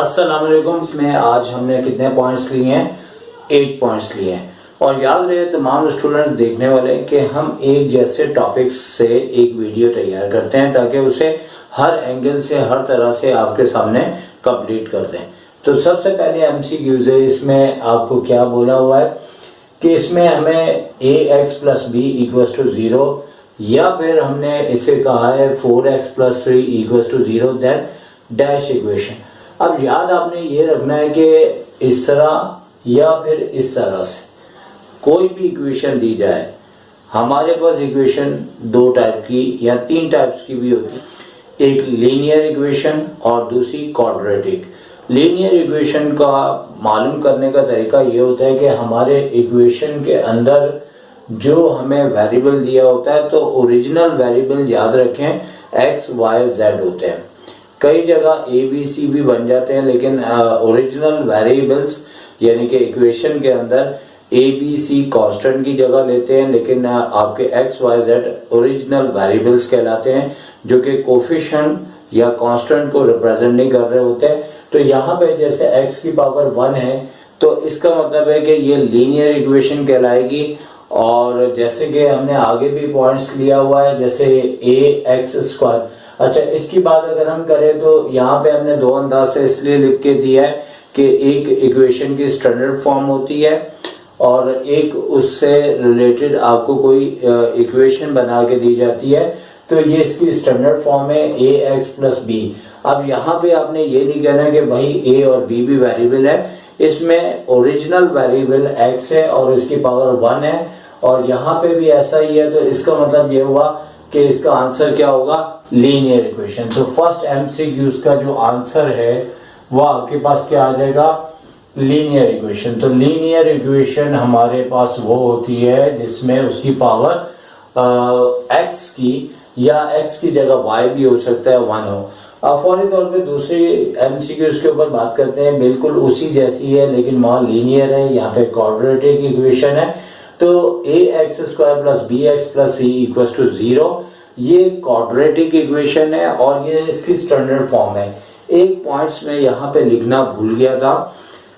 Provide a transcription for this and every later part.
अस्सलाम वालेकुम। इसमें आज हमने कितने पॉइंट्स लिए हैं? 8 पॉइंट्स लिए हैं। और याद रहे तमाम स्टूडेंट्स देखने वाले कि हम एक जैसे टॉपिक्स से एक वीडियो तैयार करते हैं ताकि उसे हर एंगल से हर तरह से आपके सामने कंप्लीट कर दें। तो सबसे पहले एमसीक्यूज है। इसमें आपको क्या बोला हुआ है कि इसमें हमें ax plus B equals to 0 या फिर हमने इसे कहा है 4x plus 3 equals to 0 then dash equation. अब याद आपने ये रखना है कि इस तरह या फिर इस तरह से कोई भी इक्वेशन दी जाए, हमारे पास इक्वेशन 2 टाइप की या 3 टाइप्स की भी होती है। एक लीनियर इक्वेशन और दूसरी क्वाड्रेटिक। लीनियर इक्वेशन का मालूम करने का तरीका ये होता है कि हमारे इक्वेशन के अंदर जो हमें वेरिएबल दिया होता है तो ओरिजिनल वेरिएबल याद रखें x, y, z होते हैं। कई जगह a, b, c भी बन जाते हैं, लेकिन ओरिजिनल वेरिएबल्स यानी कि इक्वेशन के अंदर a, b, c कांस्टेंट की जगह लेते हैं, लेकिन आपके x, y, z original variables कहलाते हैं जो कि कोफिशिएंट या कांस्टेंट को रिप्रेजेंट नहीं कर रहे होते हैं। तो यहाँ पे जैसे x की पावर 1 है तो इसका मतलब है कि ये लीनियर इक्वेशन कहलाएगी। और जैसे कि हमने आगे भी पॉइंट्स लिया हुआ है जैसे ax स्क्वायर। अच्छा, इसकी बात अगर हम करें तो यहाँ पे हमने 2 अंदाज से इसलिए लिख के दिया है कि एक इक्वेशन की स्टैंडर्ड फॉर्म होती है और एक उससे रिलेटेड आपको कोई इक्वेशन बना के दी जाती है। तो ये इसकी स्टैंडर्ड फॉर्म है ax प्लस बी। अब यहाँ पे आपने ये नहीं कहना कि भाई a और b भी वेरिएबल है, इसमें ओरिजिनल वेरिएबल x है और इसकी पावर 1 है और यहाँ पे भी ऐसा ही है। तो इसका मतलब ये हुआ कि इसका आंसर क्या होगा? Linear equation. तो फर्स्ट एमसीक्यू का जो आंसर है वो आपके पास क्या आ जाएगा? Linear equation. तो लीनियर इक्वेशन हमारे पास वो होती है जिसमें उसकी पावर x की या x की जगह y भी हो सकता है 1 हो। अब फौरी तौर पे दूसरी एमसीक्यूज के ऊपर बात करते हैं। बिल्कुल उसी जैसी है लेकिन वहाँ लीनियर है, यहाँ पे क्वाड्रेटिक इक्वेशन है। तो ax square plus bx plus c equals to 0 ये क्वाड्रेटिक इक्वेशन है और ये इसकी स्टैंडर्ड फॉर्म है। एक पॉइंट्स में यहाँ पे लिखना भूल गया था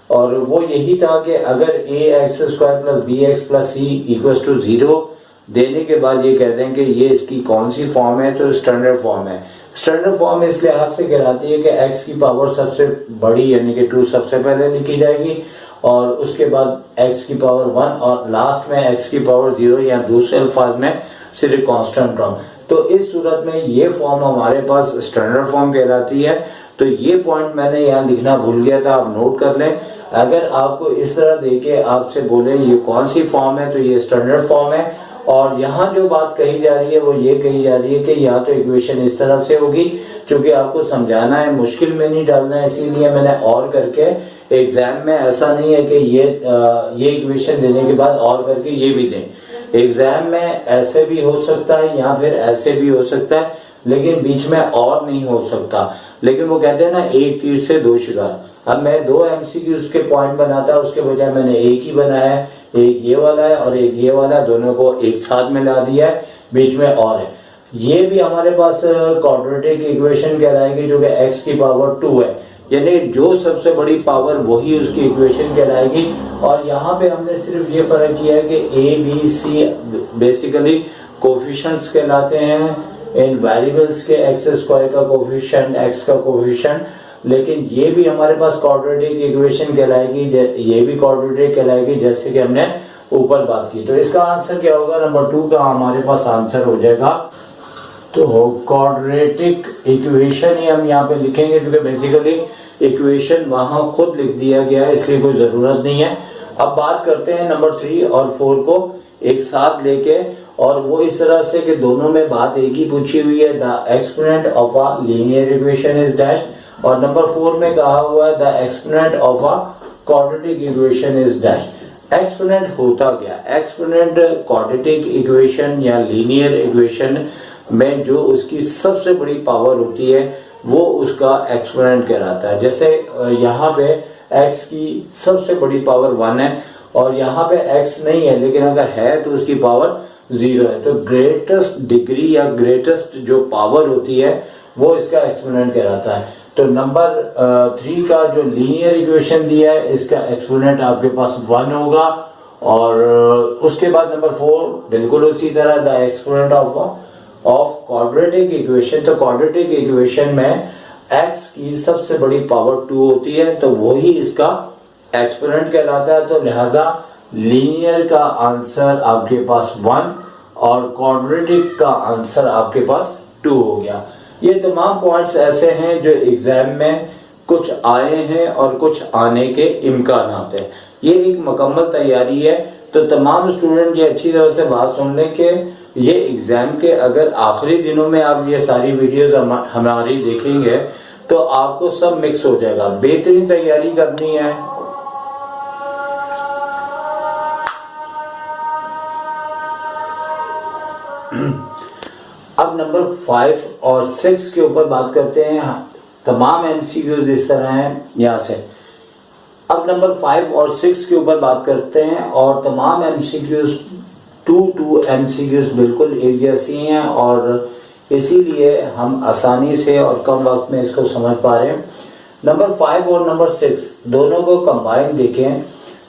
और वो यही था कि अगर ax square plus bx plus c equals to 0 देने के बाद ये कहते हैं कि ये इसकी कौन सी फॉर्म है? तो स्टैंडर्ड फॉर्म है। स्टैंडर्ड फॉर्म इस लिहाज से कहलाती है कि x की पावर सबसे बड़ी यानी कि 2 सबसे पहले लिखी जाएगी और उसके बाद x की पावर 1 और लास्ट में x की पावर 0 या दूसरे अल्फाज में सिर्फ कांस्टेंट टर्म। तो इस सूरत में ये फॉर्म हमारे पास स्टैंडर्ड फॉर्म कहलाती है। तो ये पॉइंट मैंने यहाँ लिखना भूल गया था, आप नोट कर लें। अगर आपको इस तरह देके आपसे बोले ये कौन सी फॉर्म है तो ये स्टैंडर्ड फॉर्म है। और यहाँ जो बात कही जा रही है वो ये कही जा रही है कि यहाँ तो इक्वेशन इस तरह से होगी, क्योंकि आपको समझाना है, मुश्किल में नहीं डालना है, इसीलिए मैंने और करके। एग्जाम में ऐसा नहीं है कि ये इक्वेशन देने के बाद और करके ये भी दें। एग्जाम में ऐसे भी हो सकता है या फिर ऐसे भी हो सकता है, लेकिन बीच में और नहीं हो सकता। लेकिन वो कहते हैं ना, एक तीर से 2 शिकार। अब मैं 2 एमसीक्यूज के पॉइंट बनाता, उसके बजाय मैंने एक ही बनाया है। एक ये वाला है और एक ये वाला, दोनों को एक साथ मिला दिया है, बीच में और है। ये भी हमारे पास क्वाड्रेटिक इक्वेशन कहलाएगी जो कि x की पावर 2 है, यानी जो सबसे बड़ी पावर वही उसकी इक्वेशन कहलाएगी। और यहाँ पे हमने सिर्फ ये फर्क किया है कि a, b, c basically coefficients कहलाते हैं इन वेरिएबल्स के। x स्क्वायर का कोफिशिएंट, x का कोफिशिएंट, लेकिन ये भी हमारे पास क्वाड्रेटिक इक्वेशन कहलाएगी, ये भी क्वाड्रेटिक कहलाएगी जैसे कि हमने ऊपर बात की। तो इसका आंसर क्या होगा? नंबर 2 का हमारे पास आंसर हो जाएगा। तो क्वाड्रेटिक इक्वेशन ही हम यहाँ पे लिखेंगे क्योंकि बेसिकली इक्वेशन वहां खुद लिख दिया गया है, इसलिए कोई जरूरत नहीं है। अब बात करते हैं नंबर 3 और 4 को एक साथ लेके, और वो इस तरह से कि दोनों में बात एक ही पूछी हुई है। The exponent of a linear equation is dash, और नंबर 4 में कहा हुआ है the exponent of a quadratic equation is dash. Exponent होता क्या? एक्सपोनेंट क्वाड्रेटिक इक्वेशन या लीनियर इक्वेशन में जो उसकी सबसे बड़ी पावर होती है वो उसका एक्सपोनेंट कहलाता है। जैसे यहाँ पे x की सबसे बड़ी पावर 1 है और यहाँ पे x नहीं है, लेकिन अगर है तो उसकी पावर 0 है। तो ग्रेटेस्ट डिग्री या ग्रेटेस्ट जो पावर होती है वो इसका एक्सपोनेंट कहलाता है। तो नंबर 3 का जो लीनियर इक्वेशन दिया है इसका एक्सपोनेंट आपके पास 1 होगा। और उसके बाद नंबर 4 बिल्कुल उसी तरह the exponent of quadratic equation. तो क्वाड्रेटिक इक्वेशन में x की सबसे बड़ी पावर 2 होती है, तो वही इसका एक्सपोनेंट कहलाता है। तो लिहाजा लीनियर का आंसर आपके पास 1 और क्वाड्रेटिक का आंसर आपके पास 2 हो गया। ये तमाम पॉइंट्स ऐसे हैं जो एग्जाम में कुछ आए हैं और कुछ आने के इम्कानात हैं। ये एक मुकम्मल तैयारी है, तो तमाम स्टूडेंट ये अच्छी तरह से बात सुन लें कि ये एग्जाम के अगर आखिरी दिनों में आप ये सारी वीडियोस हमारी देखेंगे तो आपको सब मिक्स हो जाएगा। बेहतरीन तैयारी करनी है। अब नंबर 5 और 6 के ऊपर बात करते हैं। तमाम एमसीक्यूज इस तरह हैं यहाँ से। अब नंबर 5 और 6 के ऊपर बात करते हैं और तमाम एमसीक्यूज 2 एमसीक्यूज बिल्कुल एक जैसी हैं और इसीलिए हम आसानी से और कम वक्त में इसको समझ पा रहे हैं। नंबर 5 और नंबर 6 दोनों को कंबाइन देखें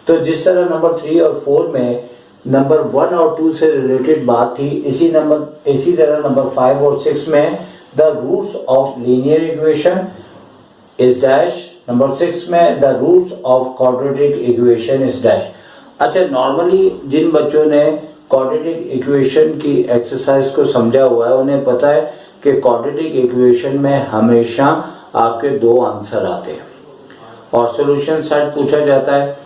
तो जिस तरह नंबर 3 और 4 में नंबर 1 और 2 से रिलेटेड बात थी, इसी तरह नंबर 5 और 6 में the roots of linear equation is dash. नंबर 6 में the roots of quadratic equation is dash. अच्छा, नॉर्मली जिन बच्चों ने क्वाड्रेटिक इक्वेशन की एक्सरसाइज को समझा हुआ है उन्हें पता है कि क्वाड्रेटिक इक्वेशन में हमेशा आपके 2 आंसर आते हैं और सॉल्यूशन सेट पूछा जाता है।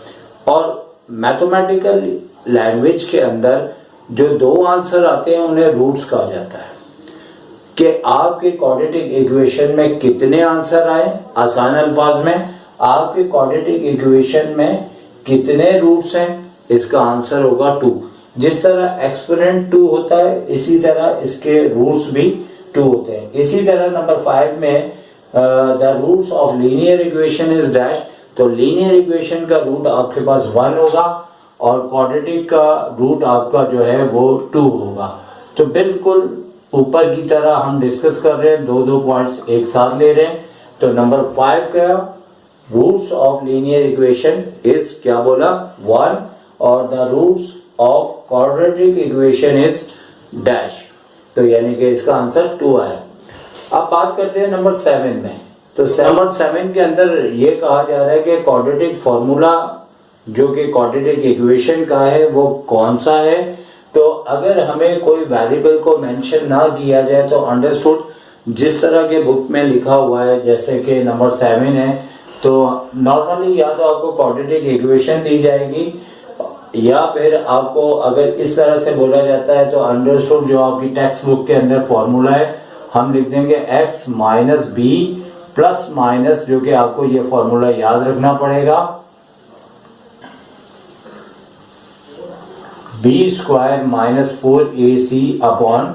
और मैथमेटिकल लैंग्वेज के अंदर जो 2 आंसर आते हैं उन्हें रूट्स कहा जाता है कि आपके क्वाड्रेटिक इक्वेशन में कितने आंसर आए। आसान अल्फाज में आपके क्वाड्रेटिक इक्वेशन में कितने रूट्स हैं, इसका आंसर होगा 2। जिस तरह एक्सपोनेंट 2 होता है इसी तरह इसके रूट्स भी 2 होते हैं। इसी तरह नंबर 5 में the roots of linear equation is dash. तो लीनियर इक्वेशन का रूट आपके पास 1 होगा और क्वाड्रेटिक का रूट आपका जो है वो 2 होगा। तो बिल्कुल ऊपर की तरह हम डिस्कस कर रहे हैं, 2 पॉइंट्स एक साथ ले रहे हैं। तो नंबर 5 का roots of linear equation is क्या बोला 1 और the roots of quadratic equation is dash. तो यानी कि इसका आंसर 2 आया। अब बात करते हैं नंबर 7 में। तो नंबर 7 के अंदर ये कहा जा रहा है कि क्वाड्रेटिक फॉर्मूला जो कि क्वाड्रेटिक इक्वेशन का है वो कौन सा है। तो अगर हमें कोई वेरिएबल को मेंशन ना किया जाए तो अंडरस्टूड जिस तरह के बुक में लिखा हुआ है, जैसे कि नंबर 7 है तो नॉर्मली या तो आपको क्वाड्रेटिक इक्वेशन दी जाएगी या फिर आपको अगर इस तरह से बोला जाता है तो अंडरस्टूड जो आपकी टेक्स्ट बुक के अंदर फॉर्मूला है हम लिख देंगे x minus B plus minus, जो कि आपको ये फॉर्मूला याद रखना पड़ेगा, B square minus 4ac upon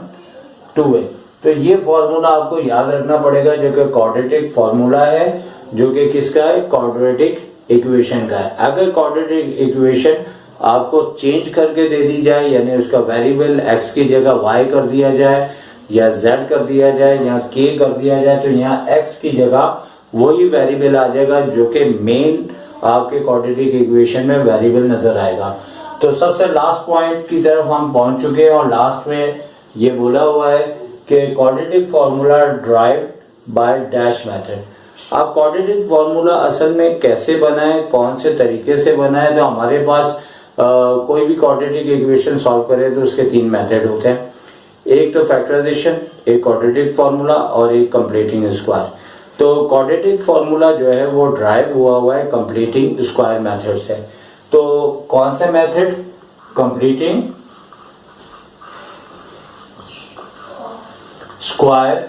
2a। तो ये फॉर्मूला आपको याद रखना पड़ेगा जो कि क्वाड्रेटिक फॉर्मूला है, जो कि किसका है, क्वाड्रेटिक इक्वेशन का है। अगर क्वाड्रेटिक इक्वेशन आपको चेंज करके दे दी जाए, यानी उसका वेरिएबल x की जगह y कर दिया जाए या z कर दिया जाए या k कर दिया जाए, तो यहाँ x की जगह वही वेरिएबल आ जाएगा जो कि मेन आपके क्वाड्रेटिक इक्वेशन में वेरिएबल नजर आएगा। तो सबसे लास्ट पॉइंट की तरफ हम पहुंच चुके हैं और लास्ट में ये बोला हुआ है कि quadratic formula drive by dash method. अब क्वाड्रेटिक फॉर्मूला असल में कैसे बना है, कौन से तरीके से बना है, तो हमारे पास कोई भी क्वाड्रेटिक इक्वेशन सॉल्व करे तो उसके 3 मेथड होते हैं। एक तो फैक्टराइजेशन, एक क्वाड्रेटिक फॉर्मूला और एक कंप्लीटिंग स्क्वायर। तो क्वाड्रेटिक फॉर्मूला जो है वो ड्राइव हुआ है कंप्लीटिंग स्क्वायर मेथड से। तो कौन से मेथड, कंप्लीटिंग स्क्वायर।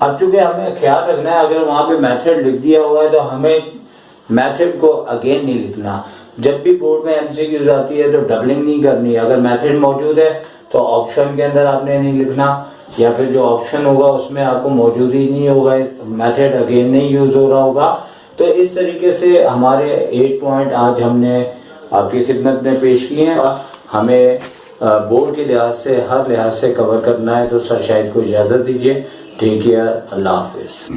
अब चूंकि हमें ख्याल रखना है अगर वहां पे मेथड लिख दिया हुआ है तो हमें मेथड को अगेन नहीं लिखना। जब भी बोर्ड में एमसीक्यूज आती है तो डबलिंग नहीं करनी। अगर मेथड मौजूद है तो ऑप्शन के अंदर आपने नहीं लिखना, या फिर जो ऑप्शन होगा उसमें आपको मौजूद ही नहीं होगा, मेथड अगेन नहीं यूज हो रहा होगा। तो इस तरीके से हमारे 8 पॉइंट आज हमने आपकी खिदमत में पेश किए हैं। हमें बोर्ड के लिहाज से हर लिहाज से कवर करना है, तो सर शायद को इजाज़त दीजिए। टेक केयर, अल्लाह हाफिज़।